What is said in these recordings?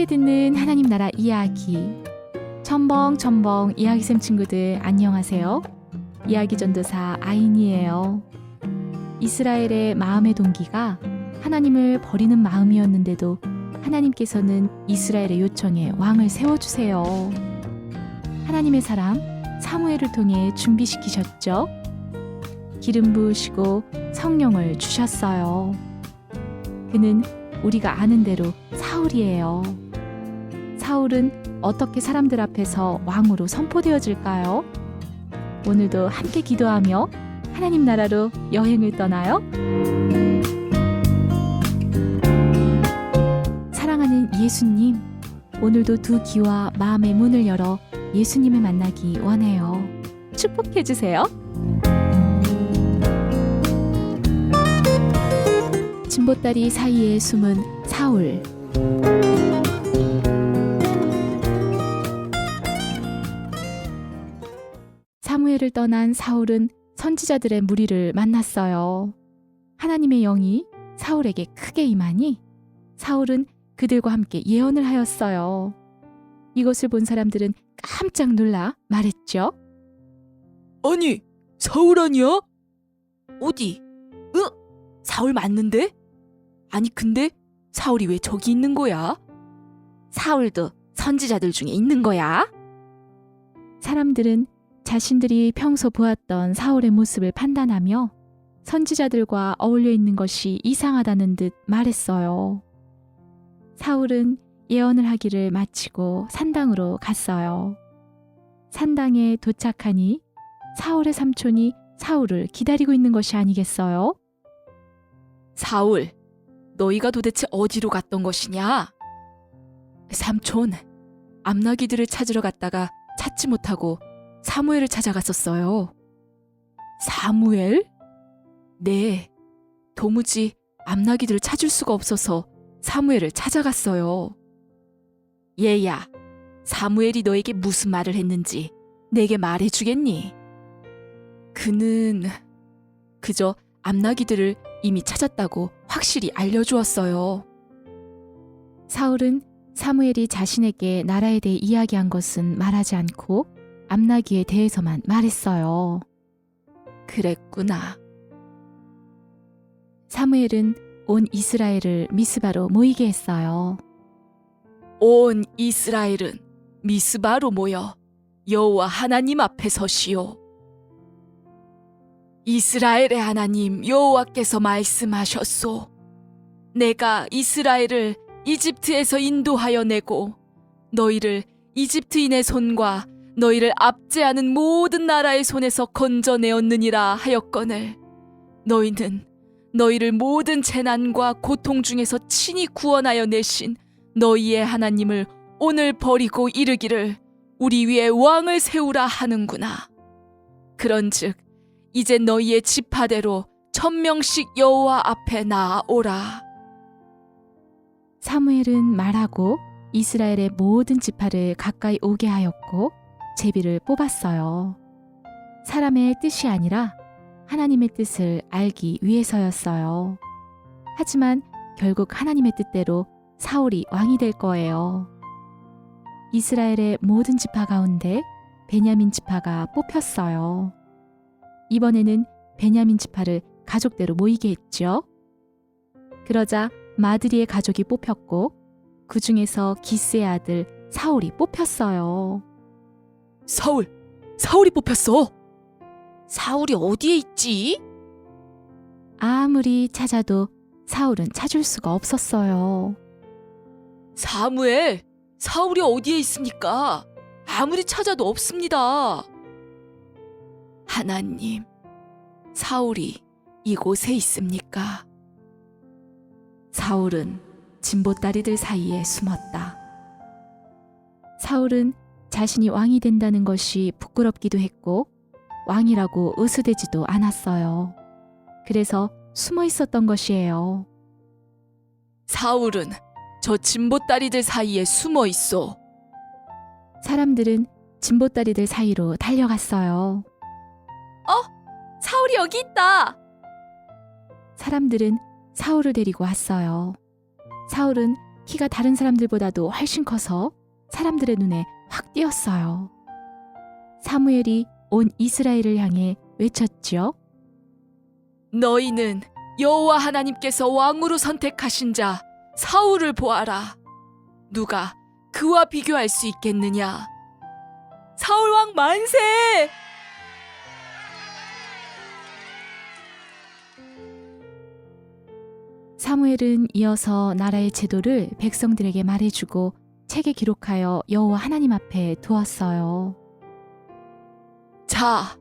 함께 듣는 하나님 나라 이야기. 첨벙첨벙 이야기쌤 친구들 안녕하세요. 이야기 전도사 아인이에요. 이스라엘의 마음의 동기가 하나님을 버리는 마음이었는데도 하나님께서는 이스라엘의 요청에 왕을 세워주세요. 하나님의 사람 사무엘을 통해 준비시키셨죠. 기름 부으시고 성령을 주셨어요. 그는 우리가 아는 대로 사울이에요. 사울은 어떻게 사람들 앞에서 왕으로 선포되어질까요? 오늘도 함께 기도하며 하나님 나라로 여행을 떠나요. 사랑하는 예수님, 오늘도 두 귀와 마음의 문을 열어 예수님을 만나기 원해요. 축복해 주세요. 진보다리 사이에 숨은 사울. 사무엘을 떠난 사울은 선지자들의 무리를 만났어요. 하나님의 영이 사울에게 크게 임하니 사울은 그들과 함께 예언을 하였어요. 이것을 본 사람들은 깜짝 놀라 말했죠. 아니, 사울 아니야? 어디? 사울 맞는데? 아니 근데 사울이 왜 저기 있는 거야? 사울도 선지자들 중에 있는 거야? 사람들은 자신들이 평소 보았던 사울의 모습을 판단하며 선지자들과 어울려 있는 것이 이상하다는 듯 말했어요. 사울은 예언을 하기를 마치고 산당으로 갔어요. 산당에 도착하니 사울의 삼촌이 사울을 기다리고 있는 것이 아니겠어요? 사울, 너희가 도대체 어디로 갔던 것이냐? 삼촌, 암나기들을 찾으러 갔다가 찾지 못하고 사무엘을 찾아갔었어요. 사무엘? 네, 도무지 암나기들을 찾을 수가 없어서 사무엘을 찾아갔어요. 얘야, 사무엘이 너에게 무슨 말을 했는지 내게 말해주겠니? 그는 그저 암나기들을 이미 찾았다고 확실히 알려주었어요. 사울은 사무엘이 자신에게 나라에 대해 이야기한 것은 말하지 않고 암나기에 대해서만 말했어요. 그랬구나. 사무엘은 온 이스라엘을 미스바로 모이게 했어요. 온 이스라엘은 미스바로 모여 여호와 하나님 앞에 서시오. 이스라엘의 하나님 여호와께서 말씀하셨소. 내가 이스라엘을 이집트에서 인도하여 내고 너희를 이집트인의 손과 너희를 압제하는 모든 나라의 손에서 건져내었느니라 하였거늘 너희는 너희를 모든 재난과 고통 중에서 친히 구원하여 내신 너희의 하나님을 오늘 버리고 이르기를 우리 위에 왕을 세우라 하는구나. 그런즉 이제 너희의 지파대로 1000명씩 여호와 앞에 나아오라. 사무엘은 말하고 이스라엘의 모든 지파를 가까이 오게 하였고 제비를 뽑았어요. 사람의 뜻이 아니라 하나님의 뜻을 알기 위해서였어요. 하지만 결국 하나님의 뜻대로 사울이 왕이 될 거예요. 이스라엘의 모든 지파 가운데 베냐민 지파가 뽑혔어요. 이번에는 베냐민 지파를 가족대로 모이게 했죠. 그러자 마드리의 가족이 뽑혔고 그 중에서 기스의 아들 사울이 뽑혔어요. 사울이 뽑혔어. 사울이 어디에 있지? 아무리 찾아도 사울은 찾을 수가 없었어요. 사무엘, 사울이 어디에 있습니까? 아무리 찾아도 없습니다. 하나님, 사울이 이곳에 있습니까? 사울은 진보다리들 사이에 숨었다. 사울은 자신이 왕이 된다는 것이 부끄럽기도 했고 왕이라고 의수되지도 않았어요. 그래서 숨어 있었던 것이에요. 사울은 저 진보다리들 사이에 숨어 있어. 사람들은 진보다리들 사이로 달려갔어요. 사울이 여기 있다. 사람들은 사울을 데리고 왔어요. 사울은 키가 다른 사람들보다도 훨씬 커서 사람들의 눈에 확 띄었어요. 사무엘이 온 이스라엘을 향해 외쳤지요. 너희는 여호와 하나님께서 왕으로 선택하신 자 사울을 보아라. 누가 그와 비교할 수 있겠느냐? 사울 왕 만세! 사무엘은 이어서 나라의 제도를 백성들에게 말해주고 책에 기록하여 여호와 하나님 앞에 두었어요. 자,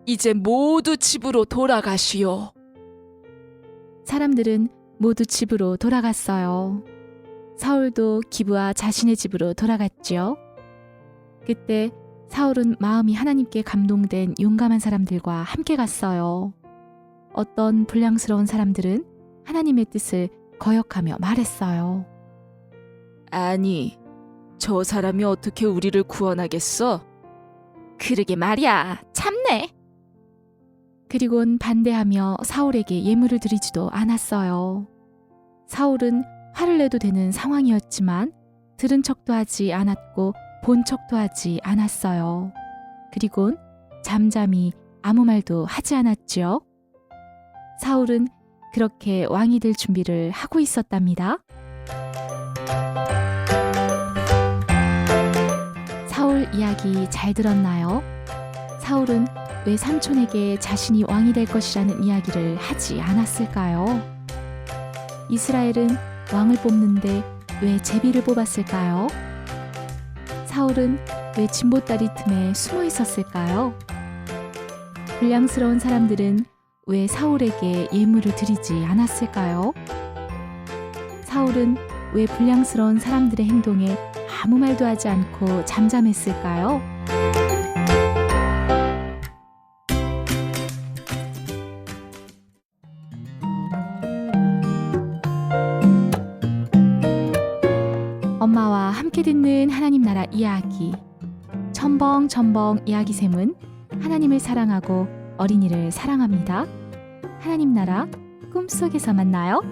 이제 모두 집으로 돌아가시오. 사람들은 모두 집으로 돌아갔어요. 사울도 기브와 자신의 집으로 돌아갔지요. 그때 사울은 마음이 하나님께 감동된 용감한 사람들과 함께 갔어요. 어떤 불량스러운 사람들은 하나님의 뜻을 거역하며 말했어요. 아니, 저 사람이 어떻게 우리를 구원하겠어? 그러게 말이야, 참네. 그리곤 반대하며 사울에게 예물을 드리지도 않았어요. 사울은 화를 내도 되는 상황이었지만 들은 척도 하지 않았고 본 척도 하지 않았어요. 그리곤 잠잠히 아무 말도 하지 않았지요. 사울은 그렇게 왕이 될 준비를 하고 있었답니다. 사울 이야기 잘 들었나요? 사울은 왜 삼촌에게 자신이 왕이 될 것이라는 이야기를 하지 않았을까요? 이스라엘은 왕을 뽑는데 왜 제비를 뽑았을까요? 사울은 왜 진보다리 틈에 숨어 있었을까요? 불량스러운 사람들은 왜 사울에게 예물을 드리지 않았을까요? 사울은 왜 불량스러운 사람들의 행동에 아무 말도 하지 않고 잠잠했을까요? 엄마와 함께 듣는 하나님 나라 이야기. 첨벙첨벙 이야기샘은 하나님을 사랑하고 어린이를 사랑합니다. 하나님 나라 꿈속에서 만나요.